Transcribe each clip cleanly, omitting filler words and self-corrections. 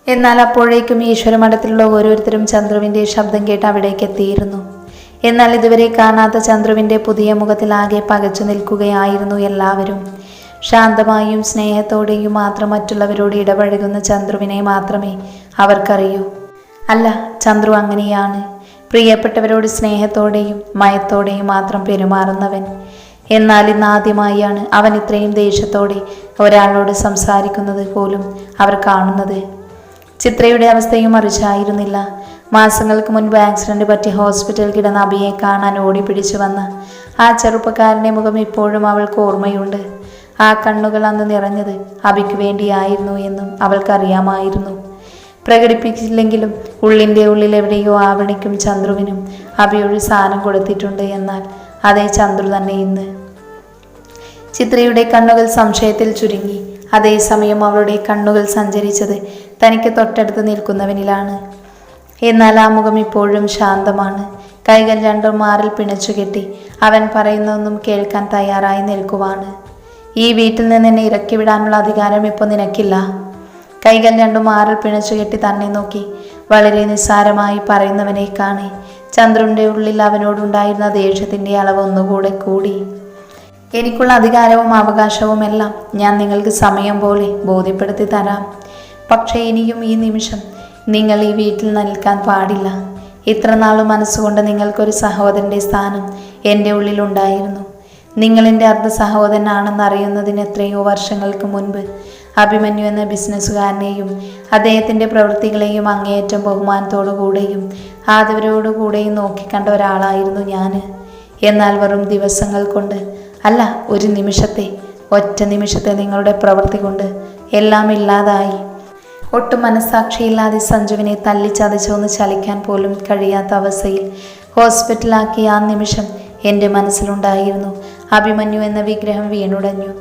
എന്നാൽ അപ്പോഴേക്കും ഈശ്വരമഠത്തിലുള്ള ഓരോരുത്തരും ചന്ദ്രുവിൻ്റെ ശബ്ദം കേട്ട് അവിടേക്ക് എത്തിയിരുന്നു. എന്നാൽ ഇതുവരെ കാണാത്ത ചന്ദ്രുവിൻ്റെ പുതിയ മുഖത്തിലാകെ പകച്ചു നിൽക്കുകയായിരുന്നു എല്ലാവരും. ശാന്തമായും സ്നേഹത്തോടെയും മാത്രം മറ്റുള്ളവരോട് ഇടപഴകുന്ന ചന്ദ്രുവിനെ മാത്രമേ അവർക്കറിയൂ. അല്ല, ചന്ദ്രു അങ്ങനെയാണ്. പ്രിയപ്പെട്ടവരോട് സ്നേഹത്തോടെയും മയത്തോടെയും മാത്രം പെരുമാറുന്നവൻ. എന്നാൽ ഇന്നാദ്യമായാണ് അവൻ ഇത്രയും ദേഷ്യത്തോടെ ഒരാളോട് സംസാരിക്കുന്നത് പോലും അവർ കാണുന്നത്. ചിത്രയുടെ അവസ്ഥയും മറിച്ചായിരുന്നില്ല. മാസങ്ങൾക്ക് മുൻപ് ആക്സിഡന്റ് പറ്റി ഹോസ്പിറ്റലിൽ കിടന്ന അബിയെ കാണാൻ ഓടിപ്പിടിച്ചു വന്ന ആ ചെറുപ്പക്കാരൻ്റെ മുഖം ഇപ്പോഴും അവൾക്ക് ഓർമ്മയുണ്ട്. ആ കണ്ണുകൾ അന്ന് നിറഞ്ഞത് അബിക്ക് വേണ്ടിയായിരുന്നു എന്നും അവൾക്കറിയാമായിരുന്നു. പ്രകടിപ്പിച്ചില്ലെങ്കിലും ഉള്ളിൻ്റെ ഉള്ളിൽ എവിടെയോ ആവണിക്കും ചന്ദ്രുവിനും അബിയൊരു സ്ഥാനം കൊടുത്തിട്ടുണ്ട്. എന്നാൽ അതേ ചന്ദ്രു തന്നെ ഇന്ന്. ചിത്രയുടെ കണ്ണുകൾ സംശയത്തിൽ ചുരുങ്ങി. അതേസമയം അവളുടെ കണ്ണുകൾ സഞ്ചരിച്ചത് തനിക്ക് തൊട്ടടുത്ത് നിൽക്കുന്നവനിലാണ്. എന്നാൽ ആ മുഖം ഇപ്പോഴും ശാന്തമാണ്. കൈകൾ രണ്ടും മാറിൽ പിണച്ചുകെട്ടി അവൻ പറയുന്നതൊന്നും കേൾക്കാൻ തയ്യാറായി നിൽക്കുവാണ്. ഈ വീട്ടിൽ നിന്ന് എന്നെ ഇറക്കി വിടാനുള്ള അധികാരം ഇപ്പോൾ നിനക്കില്ല. കൈകൾ രണ്ടും മാറിൽ പിണച്ചുകെട്ടി തന്നെ നോക്കി വളരെ നിസ്സാരമായി പറയുന്നവനെ കാണി ചന്ദ്രന്റെ ഉള്ളിൽ അവനോടുണ്ടായിരുന്ന ദേഷ്യത്തിൻ്റെ അളവ് ഒന്നുകൂടെ കൂടി. എനിക്കുള്ള അധികാരവും അവകാശവും എല്ലാം ഞാൻ നിങ്ങൾക്ക് സമയം പോലെ ബോധ്യപ്പെടുത്തി തരാം. പക്ഷേ ഇനിയും ഈ നിമിഷം നിങ്ങൾ ഈ വീട്ടിൽ നിൽക്കാൻ പാടില്ല. ഇത്ര നാളും മനസ്സുകൊണ്ട് നിങ്ങൾക്കൊരു സഹോദരൻ്റെ സ്ഥാനം എൻ്റെ ഉള്ളിലുണ്ടായിരുന്നു. നിങ്ങൾ എൻ്റെ അർദ്ധ സഹോദരനാണെന്ന് അറിയുന്നതിന് എത്രയോ വർഷങ്ങൾക്ക് മുൻപ് അഭിമന്യു എന്ന ബിസിനസ്സുകാരനെയും അദ്ദേഹത്തിൻ്റെ പ്രവൃത്തികളെയും അങ്ങേയറ്റം ബഹുമാനത്തോടു കൂടെയും ആദരവോടുകൂടെയും നോക്കിക്കണ്ട ഒരാളായിരുന്നു ഞാൻ. എന്നാൽ വെറും ദിവസങ്ങൾ കൊണ്ട്, അല്ല, ഒരു നിമിഷത്തെ, ഒറ്റ നിമിഷത്തെ നിങ്ങളുടെ പ്രവൃത്തി കൊണ്ട് എല്ലാം ഇല്ലാതായി. ഒട്ടും മനസ്സാക്ഷിയില്ലാതെ സഞ്ജുവിനെ തല്ലിച്ചതച്ചൊന്ന് ചലിക്കാൻ പോലും കഴിയാത്ത അവസ്ഥയിൽ ഹോസ്പിറ്റലാക്കിയ ആ നിമിഷം എൻ്റെ മനസ്സിലുണ്ടായിരുന്നു അഭിമന്യു എന്ന വിഗ്രഹം വീണുടഞ്ഞു.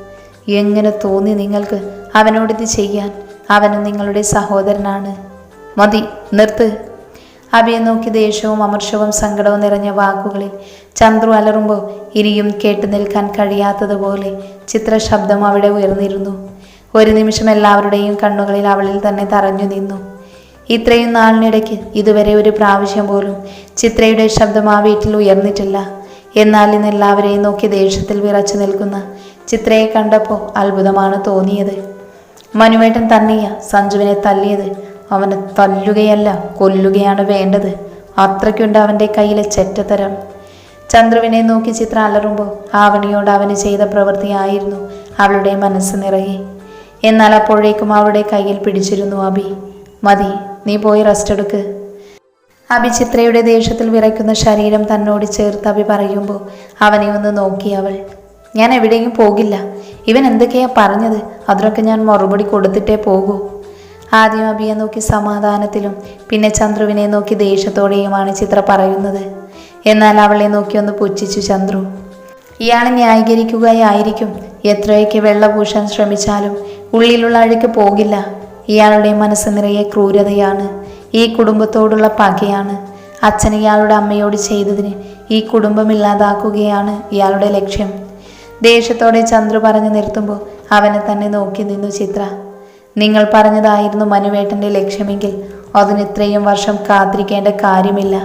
എങ്ങനെ തോന്നി നിങ്ങൾക്ക് അവനോടിത് ചെയ്യാൻ? അവനും നിങ്ങളുടെ സഹോദരനാണ്. മതി, നിർത്ത്. അഭിയെ നോക്കി ദേഷ്യവും അമർഷവും സങ്കടവും നിറഞ്ഞ വാക്കുകളിൽ ചന്ദ്രു അലറുമ്പോൾ ഇനിയും കേട്ടു നിൽക്കാൻ കഴിയാത്തതുപോലെ ചിത്രശബ്ദം അവിടെ ഉയർന്നിരുന്നു. ഒരു നിമിഷം എല്ലാവരുടെയും കണ്ണുകളിൽ അവളിൽ തന്നെ തറഞ്ഞു നിന്നു. ഇത്രയും നാളിനിടയ്ക്ക് ഇതുവരെ ഒരു പ്രാവശ്യം പോലും ചിത്രയുടെ ശബ്ദം ആ വീട്ടിൽ ഉയർന്നിട്ടില്ല. എന്നാൽ ഇന്ന് എല്ലാവരെയും നോക്കി ദേഷ്യത്തിൽ വിറച്ചു നിൽക്കുന്ന ചിത്രയെ കണ്ടപ്പോൾ അത്ഭുതമാണ് തോന്നിയത്. മനുവേട്ടൻ തന്നെയാ സഞ്ജുവിനെ തല്ലിയത്. അവനെ തല്ലുകയല്ല, കൊല്ലുകയാണ് വേണ്ടത്. അത്രയ്ക്കുണ്ട് അവൻ്റെ കയ്യിലെ ചെറ്റത്തരം. ചന്ദ്രുവിനെ നോക്കി ചിത്ര അലറുമ്പോൾ ആവണിയോട് അവന് ചെയ്ത പ്രവൃത്തിയായിരുന്നു അവളുടെ മനസ്സ് നിറയെ. എന്നാൽ അപ്പോഴേക്കും അവളുടെ കയ്യിൽ പിടിച്ചിരുന്നു അബി. മതി, നീ പോയി റെസ്റ്റ് എടുക്ക്. അബി ചിത്രയുടെ ദേഷ്യത്തിൽ വിറയ്ക്കുന്ന ശരീരം തന്നോട് ചേർത്ത് അബി പറയുമ്പോൾ അവനെ ഒന്ന് നോക്കി അവൾ. ഞാൻ എവിടെയും പോകില്ല. ഇവൻ എന്തൊക്കെയാ പറഞ്ഞത്? അതിനൊക്കെ ഞാൻ മറുപടി കൊടുത്തിട്ടേ പോകൂ. ആദ്യം അബിയെ നോക്കി സമാധാനത്തിലും പിന്നെ ചന്ദ്രുവിനെ നോക്കി ദേഷ്യത്തോടെയുമാണ് ചിത്ര പറയുന്നത്. എന്നാൽ അവളെ നോക്കി ഒന്ന് പുച്ഛിച്ചു ചന്ദ്രു. ഇയാളെ ന്യായീകരിക്കുകയായിരിക്കും. എത്രയൊക്കെ വെള്ളപൂശാൻ ശ്രമിച്ചാലും ഉള്ളിലുള്ള അഴുക്ക് പോകില്ല. ഇയാളുടെ മനസ്സ് നിറയെ ക്രൂരതയാണ്. ഈ കുടുംബത്തോടുള്ള പകയാണ്. അച്ഛൻ ഇയാളുടെ അമ്മയോട് ചെയ്തതിന് ഈ കുടുംബം ഇല്ലാതാക്കുകയാണ് ഇയാളുടെ ലക്ഷ്യം. ദേഷ്യത്തോടെ ചന്ദ്രു പറഞ്ഞു നിർത്തുമ്പോൾ അവനെ തന്നെ നോക്കി നിന്നു ചിത്ര. നിങ്ങൾ പറഞ്ഞതായിരുന്നു മനുവേട്ടൻ്റെ ലക്ഷ്യമെങ്കിൽ അതിന് ഇത്രയും വർഷം കാത്തിരിക്കേണ്ട കാര്യമില്ല.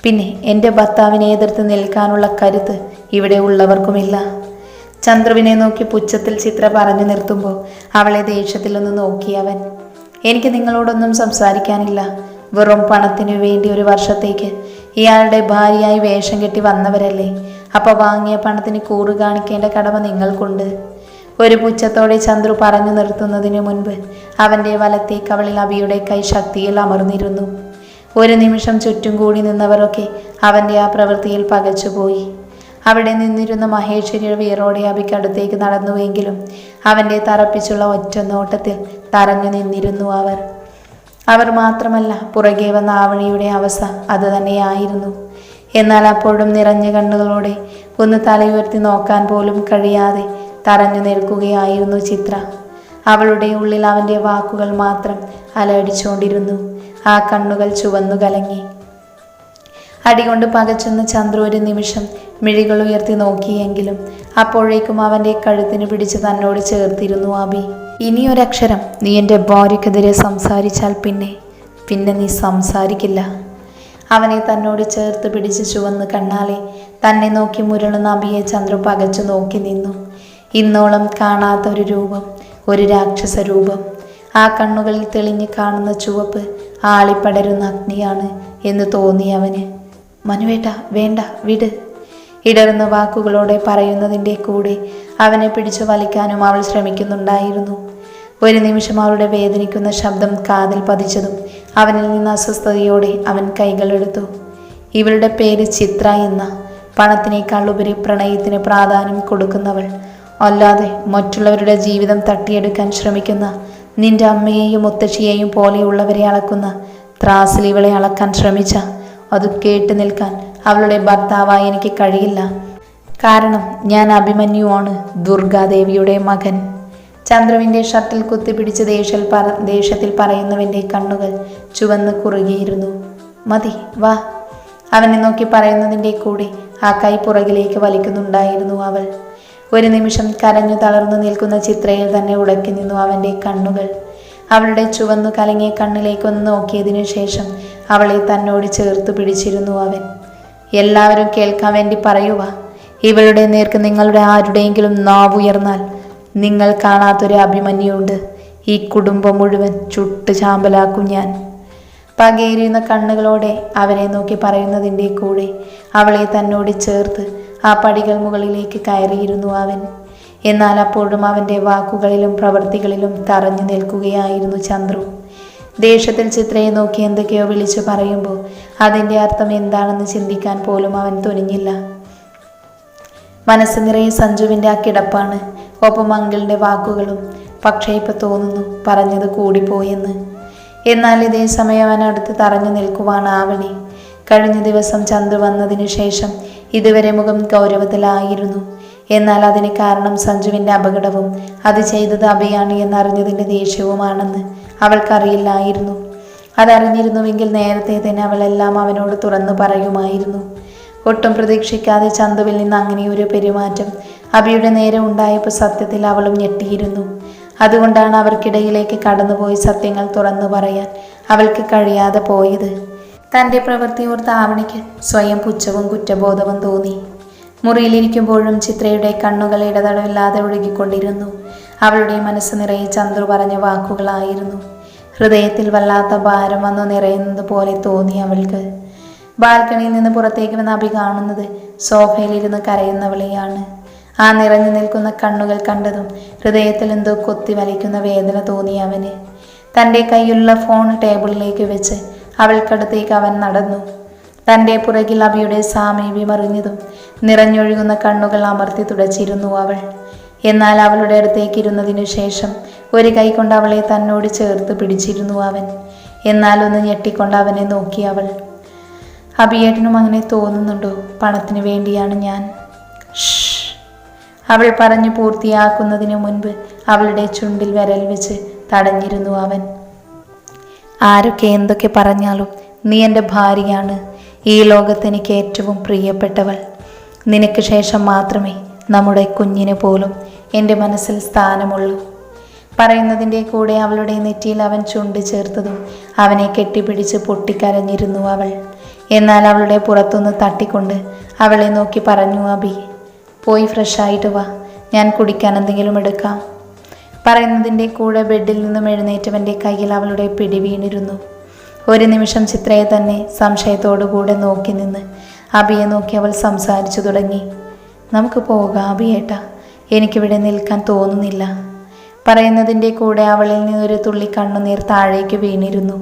പിന്നെ എൻ്റെ ഭർത്താവിനെ എതിർത്ത് നിൽക്കാനുള്ള കരുത്ത് ഇവിടെ ഉള്ളവർക്കുമില്ല. ചന്ദ്രുവിനെ നോക്കി പുച്ഛത്തിൽ ചിത്ര പറഞ്ഞു നിർത്തുമ്പോൾ അവളെ ദേഷ്യത്തിലൊന്ന് നോക്കി അവൻ. എനിക്ക് നിങ്ങളോടൊന്നും സംസാരിക്കാനില്ല. വെറും പണത്തിനു വേണ്ടി ഒരു വർഷത്തേക്ക് ഇയാളുടെ ഭാര്യയായി വേഷം കെട്ടി വന്നവരല്ലേ. അപ്പോൾ വാങ്ങിയ പണത്തിന് കൂറ് കാണിക്കേണ്ട കടമ നിങ്ങൾക്കുണ്ട്. ഒരു പുച്ഛത്തോടെ ചന്ദ്രു പറഞ്ഞു നിർത്തുന്നതിന് മുൻപ് അവൻ്റെ വലത്തെ കവളിൽ അബിയുടെ കൈ ശക്തിയിൽ അമർന്നിരുന്നു. ഒരു നിമിഷം ചുറ്റും കൂടി നിന്നവരൊക്കെ അവൻ്റെ ആ പ്രവൃത്തിയിൽ പകച്ചുപോയി. അവിടെ നിന്നിരുന്ന മഹേശ്വരിയുടെ വീറോടെ അബിക്കടുത്തേക്ക് നടന്നുവെങ്കിലും അവൻ്റെ തറപ്പിച്ചുള്ള ഒറ്റ നോട്ടത്തിൽ തറഞ്ഞു നിന്നിരുന്നു അവർ മാത്രമല്ല, പുറകെ വന്ന ആവണിയുടെ അവസ്ഥ അത് തന്നെയായിരുന്നു. എന്നാൽ അപ്പോഴും നിറഞ്ഞ കണ്ണുകളോടെ ഒന്ന് തലയുയർത്തി നോക്കാൻ പോലും കഴിയാതെ തറഞ്ഞു നിൽക്കുകയായിരുന്നു ചിത്ര. അവളുടെ ഉള്ളിൽ അവൻ്റെ വാക്കുകൾ മാത്രം അലയടിച്ചുകൊണ്ടിരുന്നു. ആ കണ്ണുകൾ ചുവന്നു കലങ്ങി. അടികൊണ്ട് പകച്ചെന്ന് ചന്ദ്രു ഒരു നിമിഷം മിഴികൾ ഉയർത്തി നോക്കിയെങ്കിലും അപ്പോഴേക്കും അവൻ്റെ കഴുത്തിന് പിടിച്ച് തന്നോട് ചേർത്തിരുന്നു അബി. ഇനിയൊരക്ഷരം നീ എൻ്റെ ഭാര്യക്കെതിരെ സംസാരിച്ചാൽ പിന്നെ നീ സംസാരിക്കില്ല. അവനെ തന്നോട് ചേർത്ത് പിടിച്ച് ചുവന്ന് കണ്ണാലെ തന്നെ നോക്കി മുരളുന്ന അബിയെ ചന്ദ്രു പകച്ചു നോക്കി നിന്നു. ഇന്നോളം കാണാത്ത ഒരു രൂപം, ഒരു രാക്ഷസ രൂപം. ആ കണ്ണുകളിൽ തെളിഞ്ഞു കാണുന്ന ചുവപ്പ് ആളിപ്പടരുന്ന അഗ്നിയാണ് എന്ന് തോന്നി അവന്. മനുവേട്ട, വേണ്ട, വിട്. ഇടറുന്ന വാക്കുകളോടെ പറയുന്നതിൻ്റെ കൂടെ അവനെ പിടിച്ചു വലിക്കാനും അവൾ ശ്രമിക്കുന്നുണ്ടായിരുന്നു. ഒരു നിമിഷം അവളുടെ വേദനിക്കുന്ന ശബ്ദം കാതിൽ പതിച്ചതും അവനിൽ നിന്ന് അസ്വസ്ഥതയോടെ അവൻ കൈകളെടുത്തു. ഇവളുടെ പേര് ചിത്ര എന്ന. പണത്തിനേക്കാൾ ഉപരി പ്രണയത്തിന് പ്രാധാന്യം കൊടുക്കുന്നവൾ. അല്ലാതെ മറ്റുള്ളവരുടെ ജീവിതം തട്ടിയെടുക്കാൻ ശ്രമിക്കുന്ന നിന്റെ അമ്മയെയും മുത്തശ്ശിയെയും പോലെയുള്ളവരെ അളക്കുന്ന ത്രാസിൽ ഇവളെ അളക്കാൻ ശ്രമിച്ച അത് കേട്ടു നിൽക്കാൻ അവളുടെ ഭർത്താവായി എനിക്ക് കഴിയില്ല. കാരണം ഞാൻ അഭിമന്യുവാണ്, ദുർഗാദേവിയുടെ മകൻ. ചന്ദ്രുവിൻ്റെ ഷർട്ടിൽ കുത്തിപ്പിടിച്ച് ദേഷ്യത്തിൽ പറയുന്നവൻ്റെ കണ്ണുകൾ ചുവന്ന് കുറുകിയിരുന്നു. മതി, വാ. അവനെ നോക്കി പറയുന്നതിൻ്റെ കൂടെ ആ കൈ പുറകിലേക്ക് വലിക്കുന്നുണ്ടായിരുന്നു അവൾ. ഒരു നിമിഷം കരഞ്ഞു തളർന്നു നിൽക്കുന്ന ചിത്രയിൽ തന്നെ ഉടക്കി നിന്നു അവൻ്റെ കണ്ണുകൾ. അവളുടെ ചുവന്നു കലങ്ങിയ കണ്ണിലേക്കൊന്ന് നോക്കിയതിനു ശേഷം അവളെ തന്നോട് ചേർത്ത് പിടിച്ചിരുന്നു അവൻ. എല്ലാവരും കേൾക്കാൻ വേണ്ടി പറയുക, ഇവളുടെ നേർക്ക് നിങ്ങളുടെ ആരുടെയെങ്കിലും നാവുയർന്നാൽ നിങ്ങൾ കാണാത്തൊരു അഭിമന്യുണ്ട്. ഈ കുടുംബം മുഴുവൻ ചുട്ട് ചാമ്പലാക്കും ഞാൻ. പകേരിയുന്ന കണ്ണുകളോടെ അവരെ നോക്കി പറയുന്നതിൻ്റെ കൂടെ അവളെ തന്നോട് ചേർത്ത് ആ പടികൾ മുകളിലേക്ക് കയറിയിരുന്നു അവൻ. എന്നാൽ അപ്പോഴും അവൻ്റെ വാക്കുകളിലും പ്രവൃത്തികളിലും തറഞ്ഞു നിൽക്കുകയായിരുന്നു ചന്ദ്രു. ദേഷ്യത്തിൽ ചിത്രയെ നോക്കി എന്തൊക്കെയോ വിളിച്ചു പറയുമ്പോൾ അതിൻ്റെ അർത്ഥം എന്താണെന്ന് ചിന്തിക്കാൻ പോലും അവൻ തുനിഞ്ഞില്ല. മനസ്സ് നിറയെ സഞ്ജുവിൻ്റെ ആ കിടപ്പാണ്, ഒപ്പം അങ്കിളിൻ്റെ വാക്കുകളും. പക്ഷേ ഇപ്പം തോന്നുന്നു പറഞ്ഞത് കൂടിപ്പോയെന്ന്. എന്നാൽ ഇതേ സമയം അവൻ അടുത്ത് തറഞ്ഞു നിൽക്കുവാണ് ആവണി. കഴിഞ്ഞ ദിവസം ചന്ദ്രു വന്നതിന് ശേഷം ഇതുവരെ മുഖം ഗൗരവത്തിലായിരുന്നു. എന്നാൽ അതിന് കാരണം സഞ്ജുവിൻ്റെ അപകടവും അത് ചെയ്തത് അഭയാണ് എന്നറിഞ്ഞതിൻ്റെ ദേഷ്യവുമാണെന്ന് അവൾക്കറിയില്ലായിരുന്നു. അതറിഞ്ഞിരുന്നുവെങ്കിൽ നേരത്തെ തന്നെ അവളെല്ലാം അവനോട് തുറന്നു പറയുമായിരുന്നു. ഒട്ടും പ്രതീക്ഷിക്കാതെ ചന്തുവിൽ നിന്ന് അങ്ങനെയൊരു പെരുമാറ്റം അഭിയുടെ നേരെ ഉണ്ടായപ്പോൾ സത്യത്തിൽ അവളും ഞെട്ടിയിരുന്നു. അതുകൊണ്ടാണ് അവർക്കിടയിലേക്ക് കടന്നുപോയി സത്യങ്ങൾ തുറന്നു പറയാൻ അവൾക്ക് കഴിയാതെ പോയത്. തൻ്റെ പ്രവൃത്തി ഓർത്ത് ആവണിക്ക് സ്വയം പുച്ഛവും കുറ്റബോധവും തോന്നി. മുറിയിലിരിക്കുമ്പോഴും ചിത്രയുടെ കണ്ണുകൾ ഇടതടവില്ലാതെ ഒഴുകിക്കൊണ്ടിരുന്നു. അവളുടെ മനസ്സ് നിറയെ ചന്ദ്രു പറഞ്ഞ വാക്കുകളായിരുന്നു. ഹൃദയത്തിൽ വല്ലാത്ത ഭാരം വന്നു നിറയുന്നത് പോലെ തോന്നി അവൾക്ക്. ബാൽക്കണിയിൽ നിന്ന് പുറത്തേക്ക് വന്ന് അഭി കാണുന്നത് സോഫയിലിരുന്ന് കരയുന്നവളെയാണ്. ആ നിറഞ്ഞു നിൽക്കുന്ന കണ്ണുകൾ കണ്ടതും ഹൃദയത്തിൽ എന്തോ കൊത്തി വലിക്കുന്ന വേദന തോന്നി അവന്. തൻ്റെ കയ്യിലുള്ള ഫോൺ ടേബിളിലേക്ക് വെച്ച് അവൾക്കടുത്തേക്ക് അവൻ നടന്നു. തൻ്റെ പുറകിൽ അഭിയുടെ സാമീപ്യം അറിഞ്ഞതും നിറഞ്ഞൊഴുകുന്ന കണ്ണുകൾ അമർത്തി തുടച്ചിരുന്നു അവൾ. എന്നാൽ അവളുടെ അടുത്തേക്ക് ഇരുന്നതിനു ശേഷം ഒരു കൈ കൊണ്ട് അവളെ തന്നോട് ചേർത്ത് പിടിച്ചിരുന്നു അവൻ. എന്നാൽ ഒന്ന് ഞെട്ടിക്കൊണ്ട് അവനെ നോക്കി അവൾ. അഭിയേട്ടനും അങ്ങനെ തോന്നുന്നുണ്ടോ? പണത്തിന് വേണ്ടിയാണ് ഞാൻ. അവൾ പറഞ്ഞു പൂർത്തിയാക്കുന്നതിനു മുൻപ് അവളുടെ ചുണ്ടിൽ വിരൽ വെച്ച് തടഞ്ഞിരുന്നു അവൻ. ആരൊക്കെ എന്തൊക്കെ പറഞ്ഞാലും നീ എൻ്റെ ഭാര്യയാണ്. ഈ ലോകത്ത് എനിക്ക് ഏറ്റവും പ്രിയപ്പെട്ടവൾ. നിനക്ക് ശേഷം മാത്രമേ നമ്മുടെ കുഞ്ഞിന് പോലും എൻ്റെ മനസ്സിൽ സ്ഥാനമുള്ളൂ. പറയുന്നതിൻ്റെ കൂടെ അവളുടെ നെറ്റിയിൽ അവൻ ചുണ്ട് ചേർത്തതും അവനെ കെട്ടിപ്പിടിച്ച് പൊട്ടിക്കരഞ്ഞിരുന്നു അവൾ. എന്നാൽ അവളുടെ പുറത്തുനിന്ന് തട്ടിക്കൊണ്ട് അവളെ നോക്കി പറഞ്ഞു അഭി, പോയി ഫ്രഷായിട്ട് വാ, ഞാൻ കുടിക്കാൻ എന്തെങ്കിലും എടുക്കാം. പറയുന്നതിൻ്റെ കൂടെ ബെഡിൽ നിന്നും എഴുന്നേറ്റവൻ്റെ കയ്യിൽ അവളുടെ പിടി വീണിരുന്നു. ഒരു നിമിഷം ചിത്രയെ തന്നെ സംശയത്തോടുകൂടെ നോക്കി നിന്ന് അഭിയെ നോക്കി അവൾ സംസാരിച്ചു തുടങ്ങി. നമുക്ക് പോകാം അഭിയേട്ടാ, എനിക്കിവിടെ നിൽക്കാൻ തോന്നുന്നില്ല. പറയുന്നതിൻ്റെ കൂടെ അവളിൽ നിന്നൊരു തുള്ളി കണ്ണുനീർ താഴേക്ക് വീണിരുന്നു.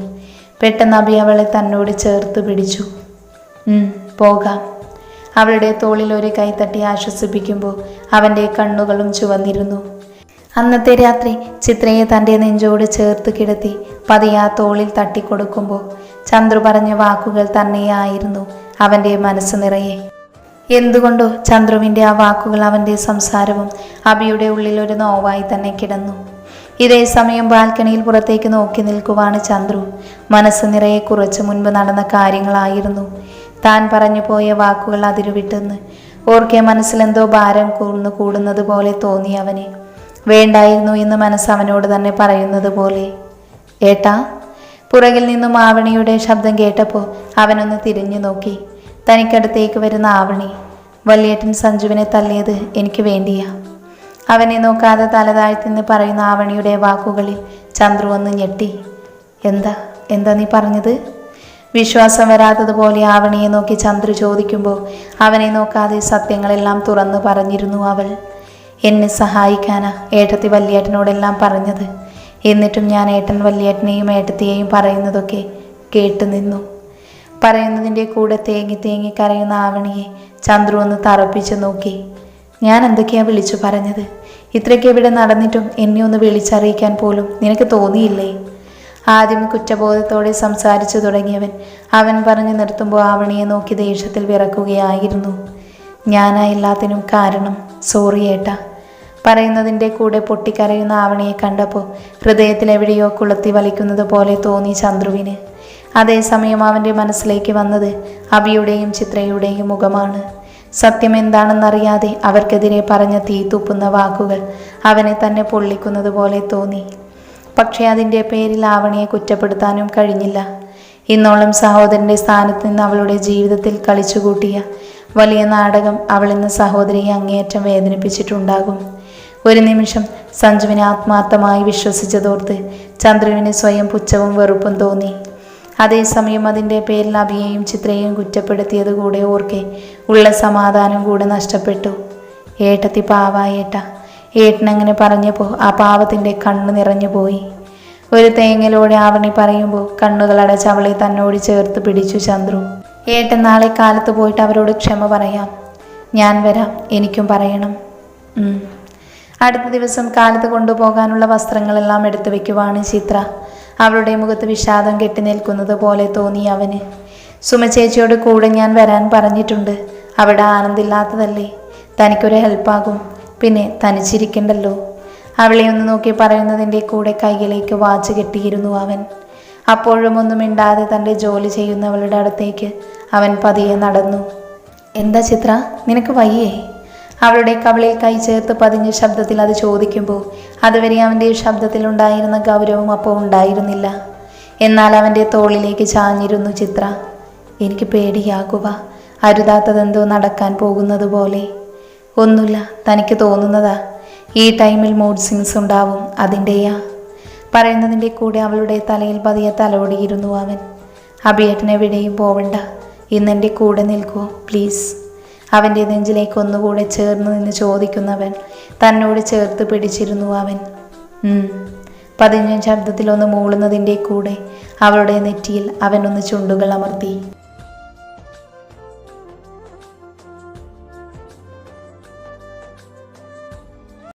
പെട്ടെന്ന് അഭി അവളെ തന്നോട് ചേർത്ത് പിടിച്ചു. പോകാം. അവളുടെ തോളിൽ ഒരു കൈ തട്ടി ആശ്വസിപ്പിക്കുമ്പോൾ അവൻ്റെ കണ്ണുകളും ചുവന്നിരുന്നു. അന്നത്തെ രാത്രി ചിത്രയെ തൻ്റെ നെഞ്ചോട് ചേർത്ത് കിടത്തി പതിയെ ആ തോളിൽ തട്ടിക്കൊടുക്കുമ്പോൾ ചന്ദ്രു പറഞ്ഞ വാക്കുകൾ തന്നെയായിരുന്നു അവൻ്റെ മനസ്സ് നിറയെ. എന്തുകൊണ്ടോ ചന്ദ്രുവിൻ്റെ ആ വാക്കുകൾ അവൻ്റെ സംസാരവും അഭിയുടെ ഉള്ളിൽ ഒരു നോവായി തന്നെ കിടന്നു. ഇതേ സമയം ബാൽക്കണിയിൽ പുറത്തേക്ക് നോക്കി നിൽക്കുവാണ് ചന്ദ്രു. മനസ്സ് നിറയെ കുറച്ച് മുൻപ് നടന്ന കാര്യങ്ങളായിരുന്നു. താൻ പറഞ്ഞു പോയ വാക്കുകൾ അതിരുവിട്ടെന്ന് ഓർക്കെ മനസ്സിലെന്തോ ഭാരം കൂടുന്നത് പോലെ തോന്നി അവന്. വേണ്ടായിരുന്നു എന്ന് മനസ്സ് അവനോട് തന്നെ പറയുന്നത് പോലെ. ഏട്ടാ. പുറകിൽ നിന്നും ആവണിയുടെ ശബ്ദം കേട്ടപ്പോൾ അവനൊന്ന് തിരിഞ്ഞു നോക്കി. തനിക്കടുത്തേക്ക് വരുന്ന ആവണി. വല്യേട്ടൻ സഞ്ജുവിനെ തല്ലിയത് എനിക്ക് വേണ്ടിയാ. അവനെ നോക്കാതെ തലതാഴ്ത്തിന്ന് പറയുന്ന ആവണിയുടെ വാക്കുകളിൽ ചന്ദ്രു ഒന്ന് ഞെട്ടി. എന്താ എന്താ നീ പറഞ്ഞത്? വിശ്വാസം വരാത്തതുപോലെ ആവണിയെ നോക്കി ചന്ദ്രു ചോദിക്കുമ്പോൾ അവനെ നോക്കാതെ സത്യങ്ങളെല്ലാം തുറന്നു പറഞ്ഞിരുന്നു അവൾ. എന്നെ സഹായിക്കാനാ ഏട്ടത്തി വല്യേട്ടനോടെല്ലാം പറഞ്ഞത്. എന്നിട്ടും ഞാൻ ഏട്ടൻ വല്യേട്ടനെയും ഏട്ടത്തിയെയും പറയുന്നതൊക്കെ കേട്ടു നിന്നു. പറയുന്നതിൻ്റെ കൂടെ തേങ്ങി തേങ്ങി കരയുന്ന ആവണിയെ ചന്ദ്രു ഒന്ന് തറപ്പിച്ച് നോക്കി. ഞാൻ എന്തൊക്കെയാ വിളിച്ചു പറഞ്ഞത്? ഇത്രയ്ക്ക് ഇവിടെ നടന്നിട്ടും എന്നെ ഒന്ന് വിളിച്ചറിയിക്കാൻ പോലും നിനക്ക് തോന്നിയില്ലേ? ആദ്യം കുറ്റബോധത്തോടെ സംസാരിച്ചു തുടങ്ങിയവൻ അവൻ പറഞ്ഞു നിർത്തുമ്പോൾ ആവണിയെ നോക്കി ദേഷ്യത്തിൽ വിറക്കുകയായിരുന്നു. ഞാനാ എല്ലാത്തിനും കാരണം. സോറി ഏട്ടാ. പറയുന്നതിൻ്റെ കൂടെ പൊട്ടിക്കരയുന്ന ആവണിയെ കണ്ടപ്പോൾ ഹൃദയത്തിൽ എവിടെയോ കുളത്തി വലിക്കുന്നത് പോലെ തോന്നി ചന്ദ്രുവിന്. അതേസമയം അവൻ്റെ മനസ്സിലേക്ക് വന്നത് അഭിയുടെയും ചിത്രയുടെയും മുഖമാണ്. സത്യം എന്താണെന്നറിയാതെ അവർക്കെതിരെ പറഞ്ഞ തീ തുപ്പുന്ന വാക്കുകൾ അവനെ തന്നെ പൊള്ളിക്കുന്നത് പോലെ തോന്നി. പക്ഷേ അതിൻ്റെ പേരിൽ ആവണിയെ കുറ്റപ്പെടുത്താനും കഴിഞ്ഞില്ല. ഇന്നോളം സഹോദരൻ്റെ സ്ഥാനത്ത് നിന്ന് അവളുടെ ജീവിതത്തിൽ കളിച്ചുകൂട്ടിയ വലിയ നാടകം അവളിന്ന് സഹോദരിയെ അങ്ങേയറ്റം വേദനിപ്പിച്ചിട്ടുണ്ടാകും. ഒരു നിമിഷം സഞ്ജുവിനെ ആത്മാർത്ഥമായി വിശ്വസിച്ചതോർത്ത് ചന്ദ്രുവിന് സ്വയം പുച്ഛവും വെറുപ്പും തോന്നി. അതേസമയം അതിൻ്റെ പേരിൽ അഭിയെയും ചിത്രയെയും കുറ്റപ്പെടുത്തിയത് കൂടെ ഓർക്കെ ഉള്ള സമാധാനം കൂടെ നഷ്ടപ്പെട്ടു. ഏട്ടത്തി പാവായേട്ട. ഏട്ടനങ്ങനെ പറഞ്ഞപ്പോൾ ആ പാവത്തിൻ്റെ കണ്ണു നിറഞ്ഞു പോയി. ഒരു തേങ്ങലോടെ ആവണി പറയുമ്പോൾ കണ്ണുകളടച്ച് അവളെ തന്നോട് ചേർത്ത് പിടിച്ചു ചന്ദ്രു. ഏട്ടൻ നാളെ കാലത്ത് പോയിട്ട് അവരോട് ക്ഷമ പറയാം. ഞാൻ വരാം. എനിക്കും പറയണം. അടുത്ത ദിവസം കാലത്ത് കൊണ്ടുപോകാനുള്ള വസ്ത്രങ്ങളെല്ലാം എടുത്തു വയ്ക്കുവാണ് ചിത്ര. അവളുടെ മുഖത്ത് വിഷാദം കെട്ടി നിൽക്കുന്നത് പോലെ തോന്നി അവന്. സുമചേച്ചിയോട് കൂടെ ഞാൻ വരാൻ പറഞ്ഞിട്ടുണ്ട്. അവിടെ ആനന്ദില്ലാത്തതല്ലേ, തനിക്കൊരു ഹെൽപ്പാകും. പിന്നെ തനിച്ചിരിക്കണ്ടല്ലോ. അവളെ ഒന്ന് നോക്കി പറയുന്നതിൻ്റെ കൂടെ കയ്യിലേക്ക് വാച്ച് കെട്ടിയിരുന്നു അവൻ. അപ്പോഴും ഒന്നും മിണ്ടാതെ തൻ്റെ ജോലി ചെയ്യുന്നവളുടെ അടുത്തേക്ക് അവൻ പതിയെ നടന്നു. എന്താ ചിത്ര, നിനക്ക് വയ്യേ? അവളുടെ കവിളിൽ കൈ ചേർത്ത് പതിഞ്ഞ ശബ്ദത്തിൽ അത് ചോദിക്കുമ്പോൾ അതുവരെ അവൻ്റെ ശബ്ദത്തിലുണ്ടായിരുന്ന ഗൗരവം അപ്പോൾ ഉണ്ടായിരുന്നില്ല. എന്നാൽ അവൻ്റെ തോളിലേക്ക് ചാഞ്ഞിരുന്നു ചിത്ര. എനിക്ക് പേടിയാകുക, അരുതാത്തതെന്തോ നടക്കാൻ പോകുന്നത് പോലെ. ഒന്നുമില്ല, തനിക്ക് തോന്നുന്നതാ. ഈ ടൈമിൽ മൂഡ് സ്വിങ്സ് ഉണ്ടാവും, അതിൻ്റെയാ. പറയുന്നതിൻ്റെ കൂടെ അവളുടെ തലയിൽ പതിയെ തലോടിയിരുന്നു അവൻ. അഭിയേട്ടനെവിടെയും പോവണ്ട, ഇന്നെൻ്റെ കൂടെ നിൽക്കുമോ പ്ലീസ്? അവൻ്റെ നെഞ്ചിലേക്ക് ഒന്നുകൂടെ ചേർന്ന് നിന്ന് ചോദിക്കുന്നവൻ തന്നോട് ചേർത്ത് പിടിച്ചിരുന്നു അവൻ. പതിഞ്ഞ ശബ്ദത്തിലൊന്ന് മൂളുന്നതിൻ്റെ കൂടെ അവളുടെ നെറ്റിയിൽ അവനൊന്ന് ചുണ്ടുകൾ അമർത്തി.